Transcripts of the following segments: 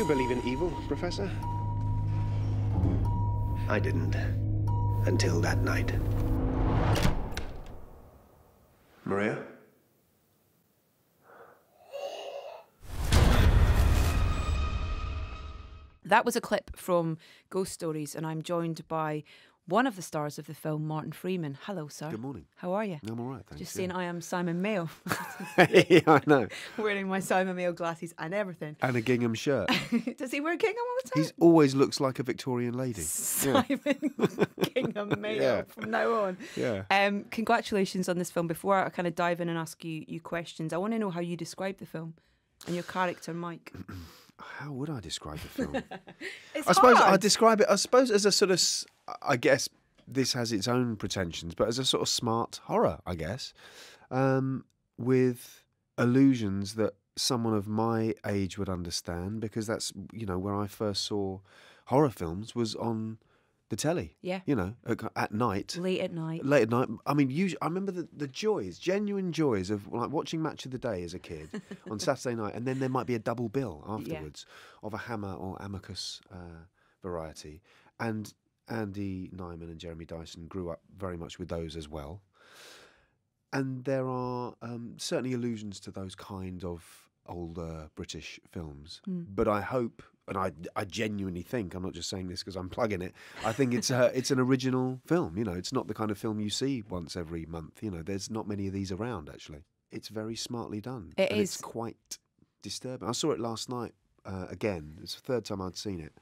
you believe in evil, Professor? I didn't. Until that night. Maria? That was a clip from Ghost Stories, and I'm joined by one of the stars of the film, Martin Freeman. Hello, sir. Good morning. How are you? I'm all right, thanks. Just saying I am Simon Mayo. Yeah, I know. Wearing my Simon Mayo glasses and everything. And a gingham shirt. Does he wear gingham all the time? He always looks like a Victorian lady. Simon Gingham Mayo Yeah. from now on. Yeah. Congratulations on this film. Before I kind of dive in and ask you questions, I want to know how you describe the film and your character, Mike. How would I describe the film? It's I suppose hard. I describe it, as a sort of, I guess this has its own pretensions, but as a sort of smart horror, I guess, with allusions that someone of my age would understand, because that's, where I first saw horror films was on the telly. Yeah. At night. Late at night. Late at night. I mean, I remember the joys, genuine joys of like watching Match of the Day as a kid on Saturday night, and then there might be a double bill afterwards of a Hammer or Amicus variety. And Andy Nyman and Jeremy Dyson grew up very much with those as well. And there are certainly allusions to those kind of older British films. But I hope, and I genuinely think, I'm not just saying this because I'm plugging it, I think it's an original film. It's not the kind of film you see once every month. There's not many of these around, actually. It's very smartly done. It's quite disturbing. I saw it last night again. It's the third time I'd seen it.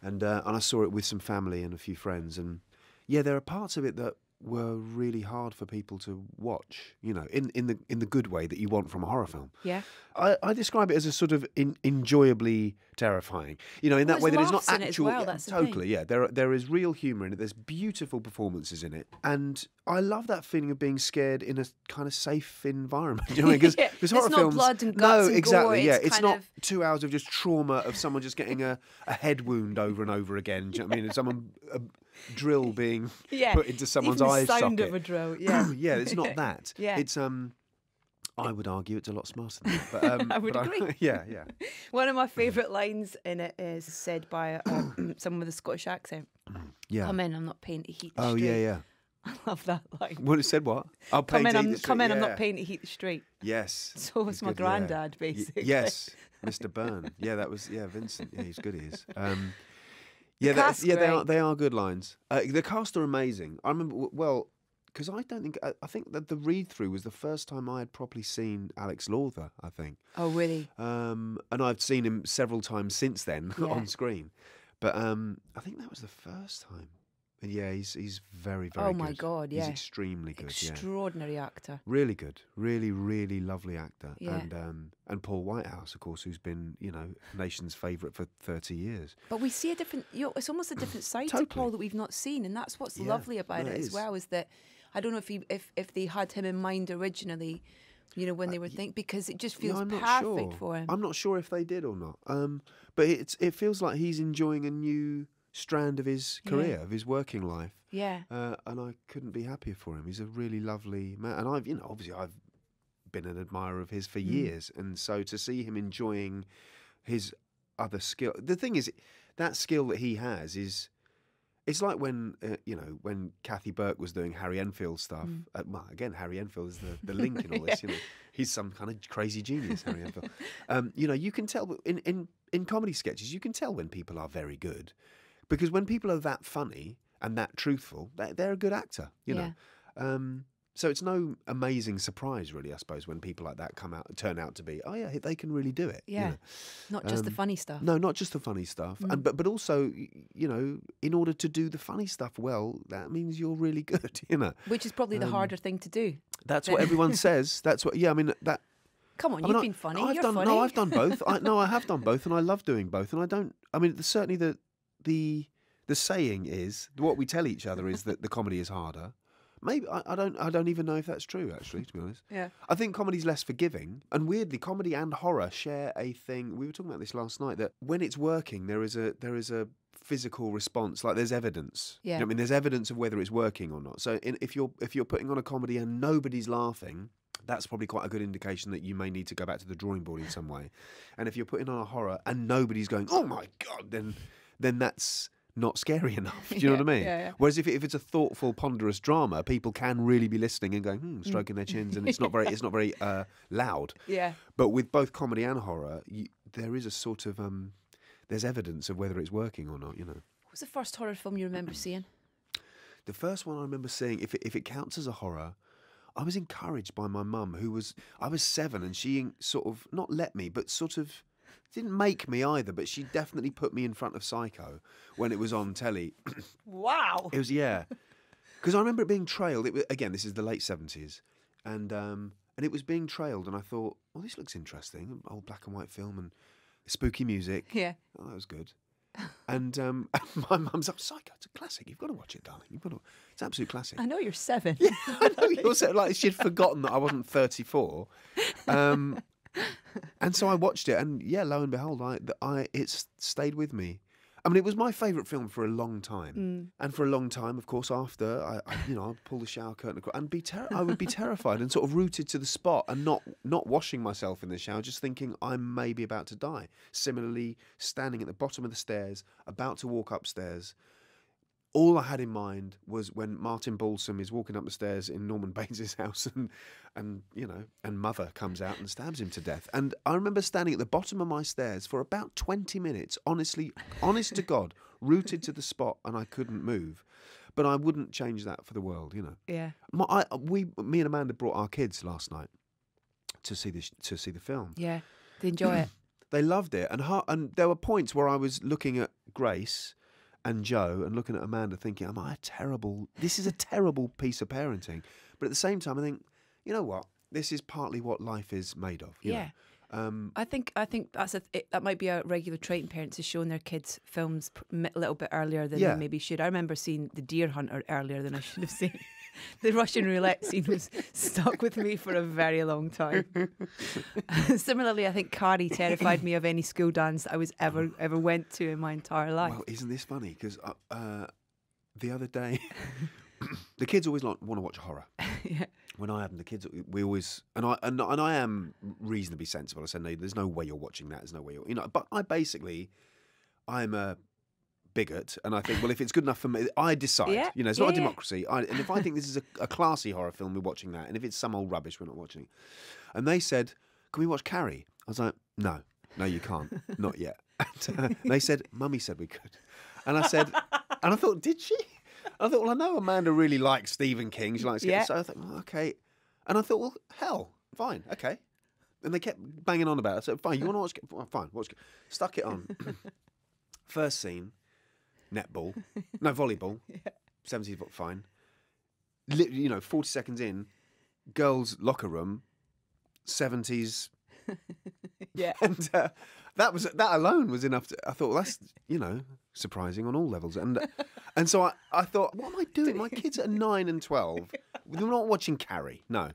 And I saw it with some family and a few friends. And yeah, there are parts of it that were really hard for people to watch, in the good way that you want from a horror film. Yeah. I describe it as a sort of enjoyably terrifying, in that way that it's not laughs in it as actual. well, that's the Totally, thing. yeah. There is real humour in it. There's beautiful performances in it, and I love that feeling of being scared in a kind of safe environment. You know, because Yeah, horror it's not films, blood and guts and exactly, gore, yeah. it's It's kind not of 2 hours of just trauma of someone just getting a head wound over and over again. Do you know what I mean? And someone a drill being put into someone's even eye the sound socket. of a drill, yeah. Yeah, it's not that. Yeah. It's I would argue it's a lot smarter than that. But, I would agree. Yeah. One of my favourite lines in it is said by someone with a Scottish accent. Yeah. Come in, I'm not paying to heat the Oh, street. yeah. I love that line. What it said? What? I'll Come pay in, to eat I'm the street. not Yeah. paying to heat the street. Yes. So He's it's my good, yeah. granddad, basically. Yes, Mr. Byrne. Yeah, that was Vincent. Yeah, he's good. He is. The cast's great. They are good lines. The cast are amazing. I remember because I think that the read through was the first time I had properly seen Alex Lawther. I think. Oh, really? And I've seen him several times since then on screen, but I think that was the first time. And yeah, he's very, very Oh, good. my God, yeah. He's extremely good, Extraordinary actor. Really good. Really, really lovely actor. Yeah. And Paul Whitehouse, of course, who's been, nation's favourite for 30 years. But we see a different, it's almost a different side Totally. to Paul that we've not seen. And that's what's Yeah, lovely about no, it it as is. well, is that I don't know if they had him in mind originally, when they were thinking, because it just feels I'm not perfect sure. for him. I'm not sure if they did or not. But it feels like he's enjoying a new strand of his career, of his working life. Yeah. And I couldn't be happier for him. He's a really lovely man. And obviously I've been an admirer of his for years. And so to see him enjoying his other skill, the thing is, that skill that he has is, it's like when, when Kathy Burke was doing Harry Enfield stuff. Well, again, Harry Enfield is the link in all this. He's some kind of crazy genius, Harry Enfield. You can tell in comedy sketches, you can tell when people are very good. Because when people are that funny and that truthful, they're a good actor, you know. So it's no amazing surprise, really, I suppose, when people like that turn out to be, oh yeah, they can really do it. Yeah, not just the funny stuff. No, not just the funny stuff, but also, in order to do the funny stuff well, that means you're really good, Which is probably the harder thing to do. That's what everyone says. That's what. Yeah, I mean that. Come on, you've been funny. You're funny. No, I've done both. I have done both, and I love doing both. And I don't. I mean, certainly the saying is, what we tell each other is that the comedy is harder. Maybe I don't even know if that's true, actually, to be honest. Yeah. I think comedy's less forgiving, and weirdly, comedy and horror share a thing. We were talking about this last night, that when it's working, there is a physical response. Like there's evidence. Yeah. You know what I mean, there's evidence of whether it's working or not. So if you're putting on a comedy and nobody's laughing, that's probably quite a good indication that you may need to go back to the drawing board in some way. And if you're putting on a horror and nobody's going, oh my God, then that's not scary enough. Do you know what I mean? Yeah. Whereas if it's a thoughtful, ponderous drama, people can really be listening and going, stroking their chins, and it's not very loud. Yeah. But with both comedy and horror, there is a sort of there's evidence of whether it's working or not. You know. What was the first horror film you remember seeing? The first one I remember seeing, if it counts as a horror, I was encouraged by my mum, I was 7, and she sort of, not let me, but sort of, didn't make me either, but she definitely put me in front of Psycho when it was on telly. Wow. It was, yeah. Because I remember it being trailed. Again, this is the late 70s. And it was being trailed, and I thought, well, this looks interesting. Old black and white film and spooky music. Yeah. Oh, that was good. And my mum's like, Psycho, it's a classic. You've got to watch it, darling. It's an absolute classic. I know you're 7. Yeah, I know you're so, like, she'd forgotten that I wasn't 34. And so I watched it, and yeah, lo and behold, it stayed with me. I mean, it was my favourite film for a long time, and for a long time, of course, after I'd pull the shower curtain across and I would be terrified and sort of rooted to the spot, and not washing myself in the shower, just thinking I'm maybe about to die. Similarly, standing at the bottom of the stairs, about to walk upstairs. All I had in mind was when Martin Balsam is walking up the stairs in Norman Baines' house, and Mother comes out and stabs him to death. And I remember standing at the bottom of my stairs for about 20 minutes, honest to God, rooted to the spot, and I couldn't move. But I wouldn't change that for the world, you know. Yeah. Me and Amanda brought our kids last night to see the film. Yeah. They enjoy it. They loved it, and there were points where I was looking at Grace and Joe and looking at Amanda thinking, this is a terrible piece of parenting. But at the same time, I think, you know what? This is partly what life is made of. You know? I think that might be a regular trait in parents, is showing their kids films a little bit earlier than they maybe should. I remember seeing The Deer Hunter earlier than I should have seen. The Russian roulette scene was stuck with me for a very long time. Similarly, I think Carrie terrified me of any school dance I was ever went to in my entire life. Well, isn't this funny? Because the other day, the kids always want to watch horror. Yeah. When I have them, the kids, we always, and I am reasonably sensible. I said, no, there's no way you're watching that. There's no way but I'm a bigot, and I think, well, if it's good enough for me, I decide. Yeah. It's not a democracy. And if I think this is a classy horror film, we're watching that. And if it's some old rubbish, we're not watching it. And they said, can we watch Carrie? I was like, no, you can't, not yet. And they said, Mummy said we could. And I said, and I thought, did she? I thought, well, I know Amanda really likes Stephen King. She likes it. So I thought, well, okay. And I thought, well, hell, fine, okay. And they kept banging on about it. I said, fine, you want to watch? Well, fine, watch. Stuck it on. First scene, volleyball. 70s, fine. 40 seconds in, girls' locker room, 70s. Yeah. And that alone was enough. I thought, well, that's surprising on all levels. And so I thought, what am I doing? My kids are 9 and 12. They're not watching Carrie. No, on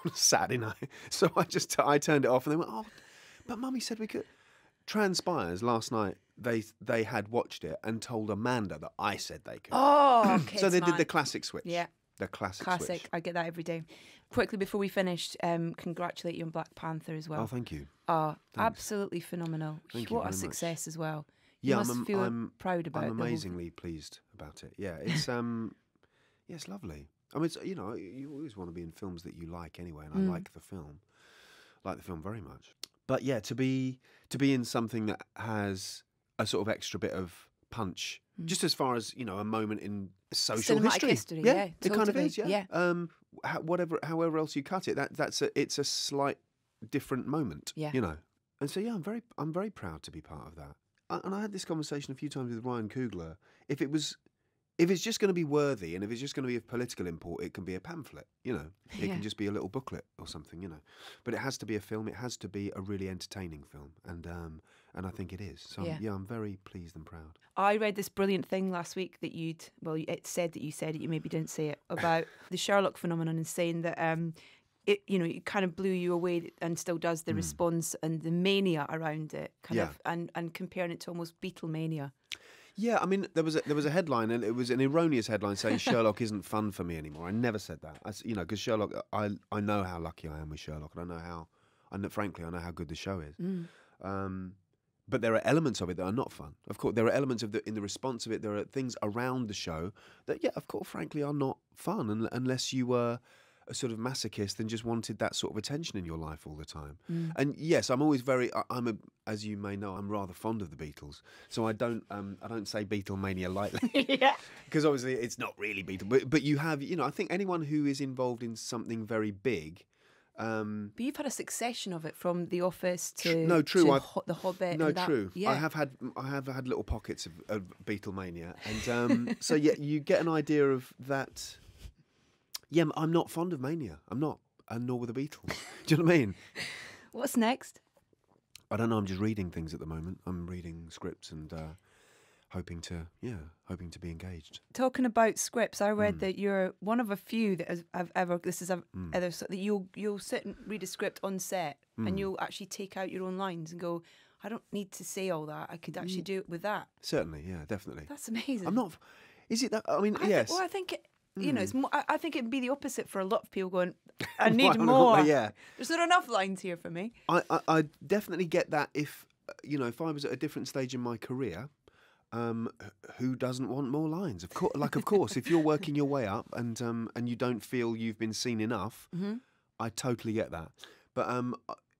a Saturday night. So I turned it off, and they went, oh, but Mummy said we could. Transpires last night they had watched it and told Amanda that I said they could. Oh, so they did the classic switch. Yeah. The classic switch. I get that every day. Quickly before we finish, congratulate you on Black Panther as well. Oh, thank you. Oh, absolutely phenomenal. What a success as well. You must feel proud about it. I'm amazingly pleased about it. Yeah, it's it's lovely. I mean, it's, you always want to be in films that you like anyway, and I like the film very much. But yeah, to be in something that has a sort of extra bit of punch, just as far as a moment in social history. Yeah, totally. it kind of is. Yeah. However else you cut it, it's a slight different moment. Yeah. And so yeah, I'm very proud to be part of that. And I had this conversation a few times with Ryan Coogler. If it's just going to be worthy, and if it's just going to be of political import, it can be a pamphlet, It can just be a little booklet or something, But it has to be a film. It has to be a really entertaining film, and I think it is. So yeah, I'm very pleased and proud. I read this brilliant thing last week that it said that you said it, you maybe didn't say it, about the Sherlock phenomenon, and saying that it kind of blew you away, and still does, the response and the mania around it, and comparing it to almost Beatlemania. Yeah, I mean, there was a headline, and it was an erroneous headline saying Sherlock isn't fun for me anymore. I never said that. Because Sherlock, I know how lucky I am with Sherlock, and frankly, I know how good the show is. But there are elements of it that are not fun. Of course, there are elements in the response of it. There are things around the show that, yeah, of course, frankly, are not fun unless you were a sort of masochist and just wanted that sort of attention in your life all the time. And yes, I'm always as you may know, I'm rather fond of the Beatles. So I don't say Beatlemania lightly. Yeah. Because obviously it's not really Beatles. But you have, I think anyone who is involved in something very big. But you've had a succession of it, from The Office to The Hobbit. No, and that, true. Yeah. I have had little pockets of Beatlemania, and so yeah, you get an idea of that. Yeah, I'm not fond of Mania. I'm not, and nor were the Beatles. Do you know what I mean? What's next? I don't know. I'm just reading things at the moment. I'm reading scripts and hoping to be engaged. Talking about scripts, I read that you're one of a few that I've ever. This is that you'll sit and read a script on set, and you'll actually take out your own lines and go, I don't need to say all that. I could actually do it with that. Certainly, yeah, definitely. That's amazing. I'm not. Is it that? I mean, yes. I think it. It's more, I think it'd be the opposite for a lot of people going, I need more. Yeah. There's not enough lines here for me. I definitely get that if I was at a different stage in my career, who doesn't want more lines? Of course, if you're working your way up and you don't feel you've been seen enough, I totally get that. But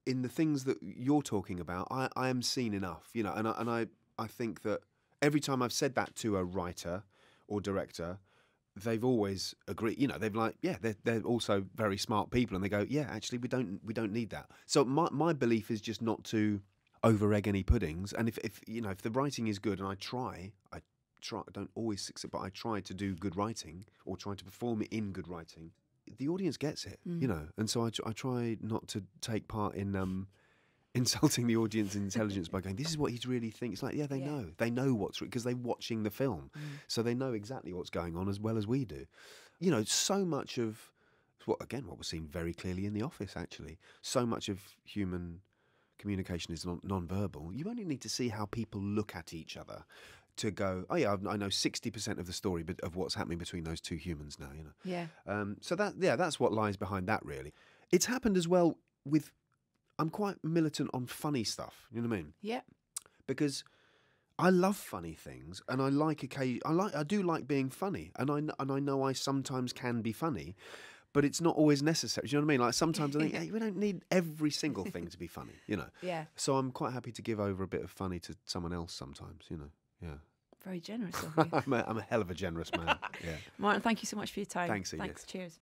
in the things that you're talking about, I am seen enough, and I think that every time I've said that to a writer or director, they've always agreed. They've they're also very smart people, and they go, yeah, actually, we don't need that. So my belief is just not to over egg any puddings. And if the writing is good, and I try, I don't always succeed, but I try to do good writing or try to perform it in good writing, the audience gets it, And so I try not to take part in insulting the audience intelligence by going, this is what he really thinks. It's like, yeah, they know what's because they're watching the film, so they know exactly what's going on as well as we do. So much of what was seen very clearly in The Office. Actually, so much of human communication is non-verbal. You only need to see how people look at each other to go, oh yeah, I know 60% of the story of what's happening between those two humans now. Yeah. So that's what lies behind that. Really, it's happened as well with. I'm quite militant on funny stuff. You know what I mean? Yeah. Because I love funny things, and I do like being funny, and I know I sometimes can be funny, but it's not always necessary. Do you know what I mean? Like sometimes I think, hey, we don't need every single thing to be funny. Yeah. So I'm quite happy to give over a bit of funny to someone else sometimes. Yeah. Very generous of you. I'm a hell of a generous man. Yeah. Martin, thank you so much for your time. Thanks. Cheers.